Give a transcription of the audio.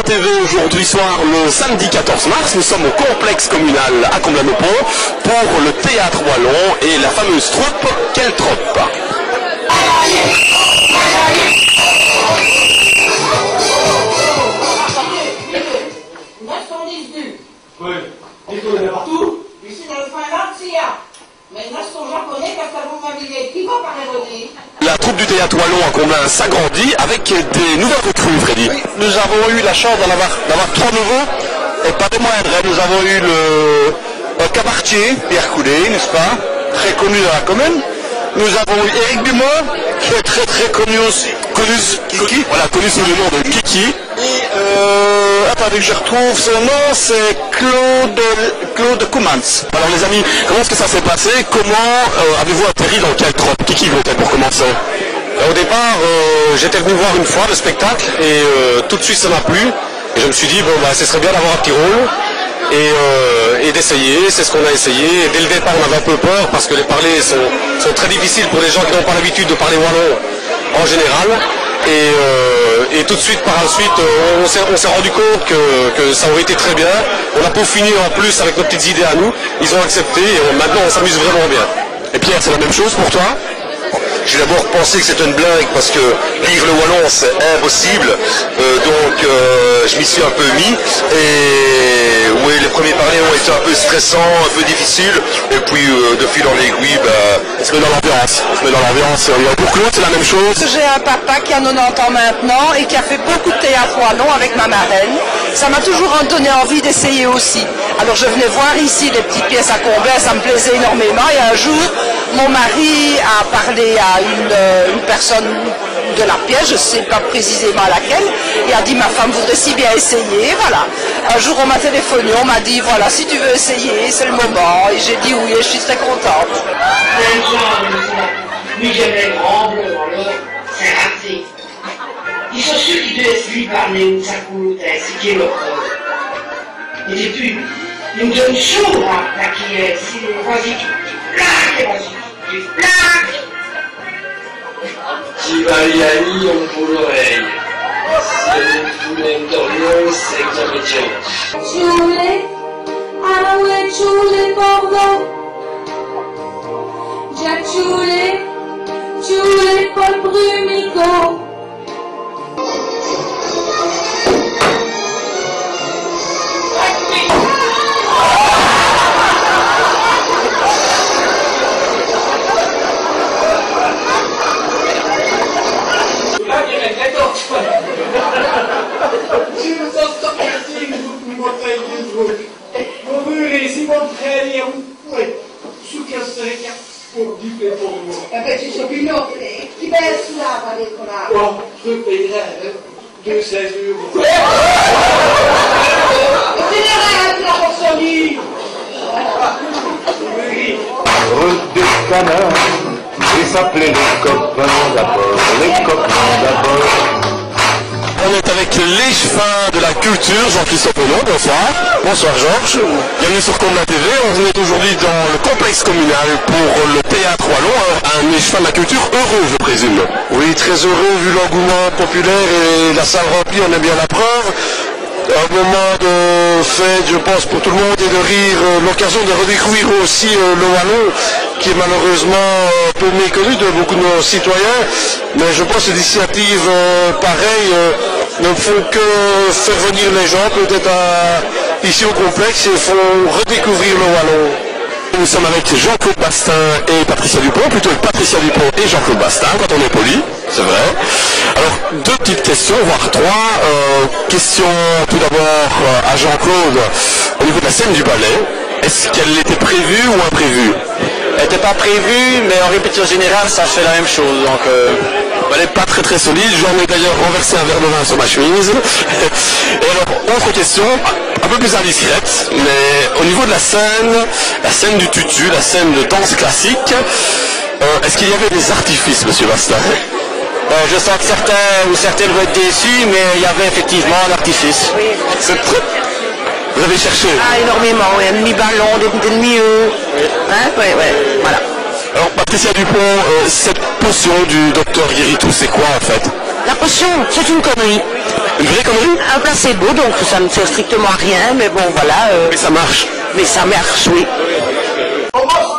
TV aujourd'hui soir, le samedi 14 mars. Nous sommes au complexe communal à Comblain-le-Pont pour le théâtre wallon et la fameuse troupe Quelle Troupe. Oui, et tout, il y en a partout. Ici dans le coin là, s'il y a. Mais là, sont japonais parce que vous m'avez dit qui va par Hérodie. La troupe du théâtre wallon à Comblain s'agrandit avec des nouvelles recrues, Freddy. Oui, nous avons eu la chance d'avoir 3 nouveaux, et pas des moindres. Nous avons eu le cabaretier, Pierre Coulet, n'est-ce pas, très connu dans la commune. Nous avons eu Éric Dumont, qui est très connu aussi. Kiki. Voilà, connu sous le nom de Kiki. Et attendez que je retrouve son nom, c'est Claude Koumans. Alors les amis, comment est-ce que ça s'est passé? Comment avez-vous atterri dans Quelle Troupe? Kiki peut-être pour commencer. Au départ, j'étais venu voir une fois le spectacle et tout de suite ça m'a plu. Et je me suis dit, bon bah ce serait bien d'avoir un petit rôle et d'essayer. C'est ce qu'on a essayé. Et dès le départ, on avait un peu peur parce que les parlers sont très difficiles pour les gens qui n'ont pas l'habitude de parler wallon en général. Et tout de suite, par la suite, on s'est rendu compte que ça aurait été très bien. On a peaufiné en plus avec nos petites idées à nous. Ils ont accepté et maintenant on s'amuse vraiment bien. Et Pierre, c'est la même chose pour toi? J'ai d'abord pensé que c'était une blague parce que lire le wallon c'est impossible, donc je m'y suis un peu mis et oui, les premiers parlers ont été un peu stressants, un peu difficiles et puis de fil en aiguille, on se met dans l'ambiance. Pour Claude, c'est la même chose. J'ai un papa qui a 90 ans maintenant et qui a fait beaucoup de théâtre wallon avec ma marraine. Ça m'a toujours donné envie d'essayer aussi. Alors je venais voir ici les petites pièces à Comblain, ça me plaisait énormément et un jour mon mari a parlé à une personne de la pièce, je ne sais pas précisément laquelle, et a dit ma femme voudrait si bien essayer, voilà. Un jour on m'a téléphoné, on m'a dit voilà si tu veux essayer c'est le moment, et j'ai dit oui et je suis très contente. Mais j'aimerais grand bleu, alors c'est raté. Il faut ceux qui devaient lui parler de sa couleur, c'est qui est le preuve. Et depuis, il me donne chaud, là, qui est, vas-y, tu plaques, vas-y, tu plaques. Tivaliani, on pour l'oreille. C'est une foule d'Orient, c'est exagéré. Giule, ale ciule bordo. Già ciule col brumico. Et s'appelait les copains d'abord, On est avec l'échevin de la culture, Jean-Christophe Pelot, bonsoir. Bonsoir Georges. Bienvenue sur Comblain TV, on est aujourd'hui dans le complexe communal pour le théâtre wallon, un échevin de la culture heureux je présume. Oui, très heureux vu l'engouement populaire et la salle remplie, on a bien la preuve. Un moment de fête, je pense, pour tout le monde et de rire, l'occasion de redécouvrir aussi le wallon, qui est malheureusement un peu méconnu de beaucoup de nos citoyens. Mais je pense que des initiatives pareilles ne font que faire venir les gens, peut-être ici au complexe, et font redécouvrir le wallon. Nous sommes avec Jean-Claude Bastin et Patricia Dupont, plutôt Patricia Dupont et Jean-Claude Bastin, quand on est poli, c'est vrai. Alors, deux petites questions, voire trois. Question tout d'abord à Jean-Claude, au niveau de la scène du ballet, est-ce qu'elle était prévue ou imprévue? Elle n'était pas prévue, mais en répétition générale, ça fait la même chose. Donc, elle n'est pas très solide, j'en ai d'ailleurs renversé un verre de vin sur ma chemise. Et alors, autre question, un peu plus indiscrète, mais au niveau de la scène du tutu, la scène de danse classique, est-ce qu'il y avait des artifices, monsieur Bastin? Je sens que certains ou certaines vont être déçus, mais il y avait effectivement l'artifice. Oui. C'est très... Vous avez cherché? Ah, énormément, oui, un demi-ballon, des demi-eux. Hein, oui, voilà. Alors, Patricia Dupont, cette potion du docteur Guéritou, c'est quoi en fait? La potion, c'est une connerie. Une vraie connerie? Un placebo, donc ça ne sert strictement à rien, mais bon voilà. Mais ça marche. Mais ça marche, oui. On mange